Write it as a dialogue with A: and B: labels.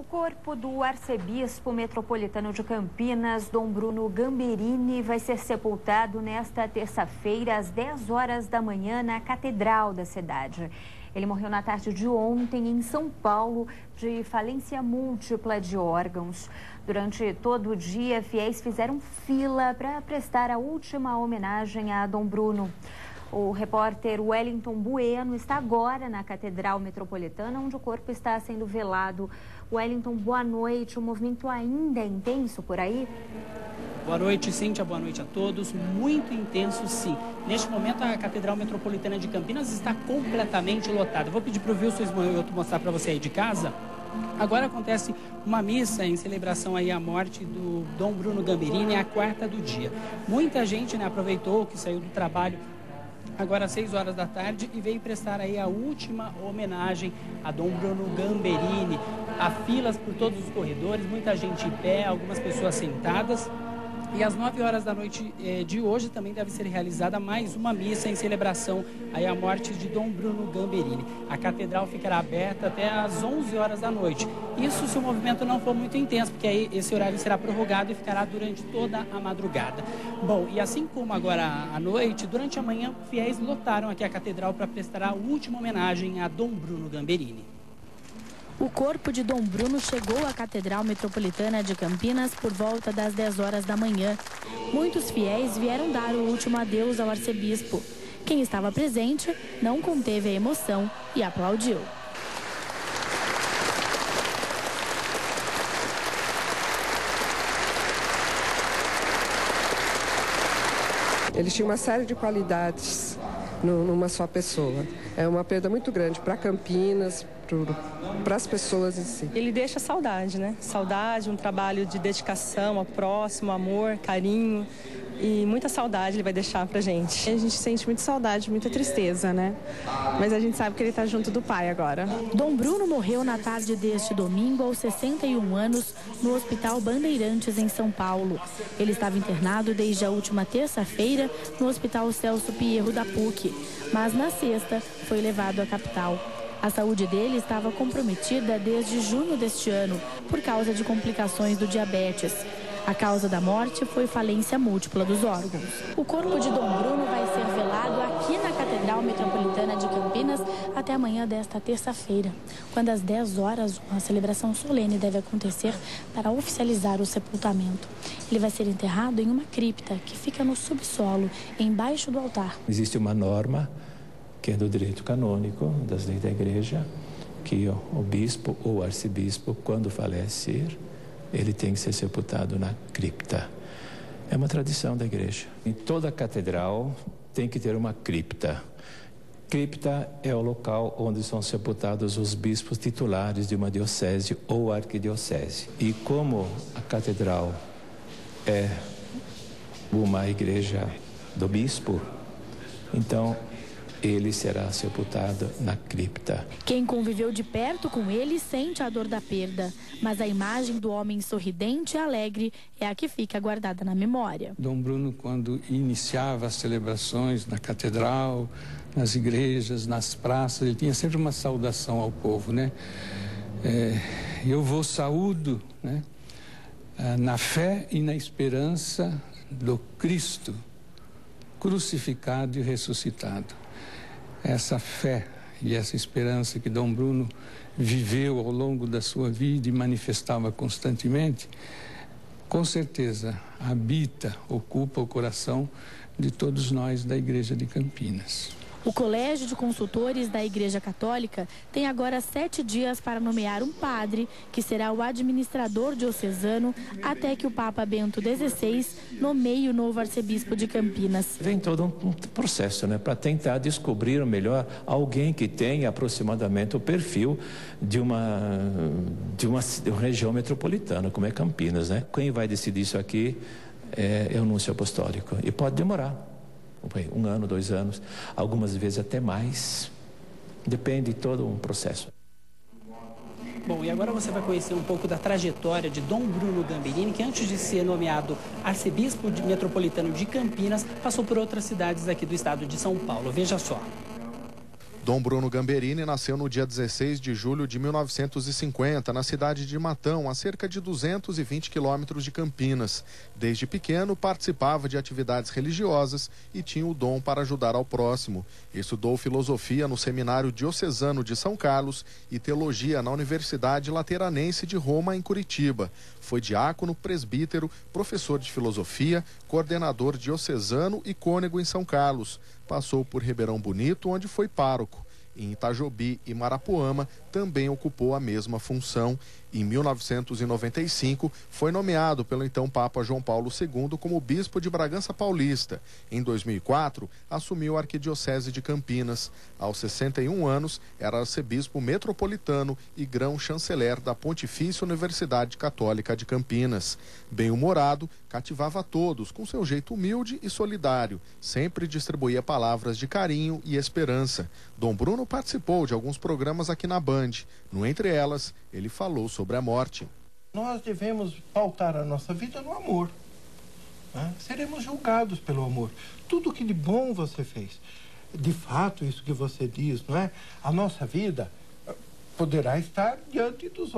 A: corpo do arcebispo metropolitano de Campinas, Dom Bruno Gamberini, vai ser sepultado nesta terça-feira, às 10 horas da manhã, na Catedral da cidade. Ele morreu na tarde de ontem, em São Paulo, de falência múltipla de órgãos. Durante todo o dia, fiéis fizeram fila para prestar a última homenagem a Dom Bruno. O repórter Wellington Bueno está agora na Catedral Metropolitana, onde o corpo está sendo velado. Wellington, boa noite. O movimento ainda é intenso por aí?
B: Boa noite, Cíntia. Boa noite a todos. Muito intenso, sim. Neste momento, a Catedral Metropolitana de Campinas está completamente lotada. Vou pedir para o Wilson Ismael mostrar para você aí de casa. Agora acontece uma missa em celebração aí à morte do Dom Bruno Gamberini, a quarta do dia. Muita gente, aproveitou que saiu do trabalho agora às 6 horas da tarde e veio prestar aí a última homenagem a Dom Bruno Gamberini. Há filas por todos os corredores, muita gente em pé, algumas pessoas sentadas. E às 9 horas da noite de hoje também deve ser realizada mais uma missa em celebração aí à morte de Dom Bruno Gamberini. A catedral ficará aberta até às 11 horas da noite. Isso se o movimento não for muito intenso, porque aí esse horário será prorrogado e ficará durante toda a madrugada. Bom, e assim como agora à noite, durante a manhã, fiéis lotaram aqui a catedral para prestar a última homenagem a Dom Bruno Gamberini.
C: O corpo de Dom Bruno chegou à Catedral Metropolitana de Campinas por volta das 10 horas da manhã. Muitos fiéis vieram dar o último adeus ao arcebispo. Quem estava presente não conteve a emoção e aplaudiu.
D: Ele tinha uma série de qualidades numa só pessoa. É uma perda muito grande para Campinas, para as pessoas em si.
E: Ele deixa saudade, né? Saudade, um trabalho de dedicação ao próximo, amor, carinho e muita saudade ele vai deixar pra gente.
F: A gente sente muita saudade, muita tristeza, né? Mas a gente sabe que ele tá junto do pai agora.
C: Dom Bruno morreu na tarde deste domingo aos 61 anos no Hospital Bandeirantes, em São Paulo. Ele estava internado desde a última terça-feira no Hospital Celso Pierro da PUC, mas na sexta foi levado à capital. A saúde dele estava comprometida desde junho deste ano, por causa de complicações do diabetes. A causa da morte foi falência múltipla dos órgãos. O corpo de Dom Bruno vai ser velado aqui na Catedral Metropolitana de Campinas até amanhã desta terça-feira, quando às 10 horas uma celebração solene deve acontecer para oficializar o sepultamento. Ele vai ser enterrado em uma cripta que fica no subsolo, embaixo do altar.
G: Existe uma norma que é do direito canônico, das leis da igreja, que o bispo ou arcebispo, quando falecer, ele tem que ser sepultado na cripta. É uma tradição da igreja. Em toda catedral tem que ter uma cripta. Cripta é o local onde são sepultados os bispos titulares de uma diocese ou arquidiocese. E como a catedral é uma igreja do bispo, então ele será sepultado na cripta.
C: Quem conviveu de perto com ele sente a dor da perda, mas a imagem do homem sorridente e alegre é a que fica guardada na memória.
H: Dom Bruno, quando iniciava as celebrações na catedral, nas igrejas, nas praças, ele tinha sempre uma saudação ao povo, né? Eu vos saúdo, né? Na fé e na esperança do Cristo crucificado e ressuscitado. Essa fé e essa esperança que Dom Bruno viveu ao longo da sua vida e manifestava constantemente, com certeza ocupa o coração de todos nós da Igreja de Campinas.
C: O Colégio de Consultores da Igreja Católica tem agora 7 dias para nomear um padre, que será o administrador diocesano, até que o Papa Bento XVI nomeie o novo arcebispo de Campinas.
G: Vem todo um processo, para tentar descobrir melhor alguém que tenha aproximadamente o perfil de uma região metropolitana, como é Campinas, Quem vai decidir isso aqui é o núncio apostólico, e pode demorar 1 ano, 2 anos, algumas vezes até mais. Depende de todo um processo.
B: Bom, e agora você vai conhecer um pouco da trajetória de Dom Bruno Gamberini, que antes de ser nomeado arcebispo metropolitano de Campinas, passou por outras cidades aqui do estado de São Paulo. Veja só.
I: Dom Bruno Gamberini nasceu no dia 16 de julho de 1950, na cidade de Matão, a cerca de 220 quilômetros de Campinas. Desde pequeno, participava de atividades religiosas e tinha o dom para ajudar ao próximo. Estudou filosofia no Seminário Diocesano de São Carlos e teologia na Universidade Lateranense de Roma, em Curitiba. Foi diácono, presbítero, professor de filosofia, coordenador diocesano e cônego em São Carlos. Passou por Ribeirão Bonito, onde foi pároco. Em Itajobi e Marapuama, também ocupou a mesma função. Em 1995, foi nomeado pelo então Papa João Paulo II como bispo de Bragança Paulista. Em 2004, assumiu a Arquidiocese de Campinas. Aos 61 anos, era arcebispo metropolitano e grão-chanceler da Pontifícia Universidade Católica de Campinas. Bem-humorado, cativava a todos com seu jeito humilde e solidário. Sempre distribuía palavras de carinho e esperança. Dom Bruno participou de alguns programas aqui na Band. No Entre Elas, ele falou sobre a morte.
J: Nós devemos pautar a nossa vida no amor. Né? Seremos julgados pelo amor. Tudo que de bom você fez. De fato, isso que você diz, não é? A nossa vida poderá estar diante dos olhos.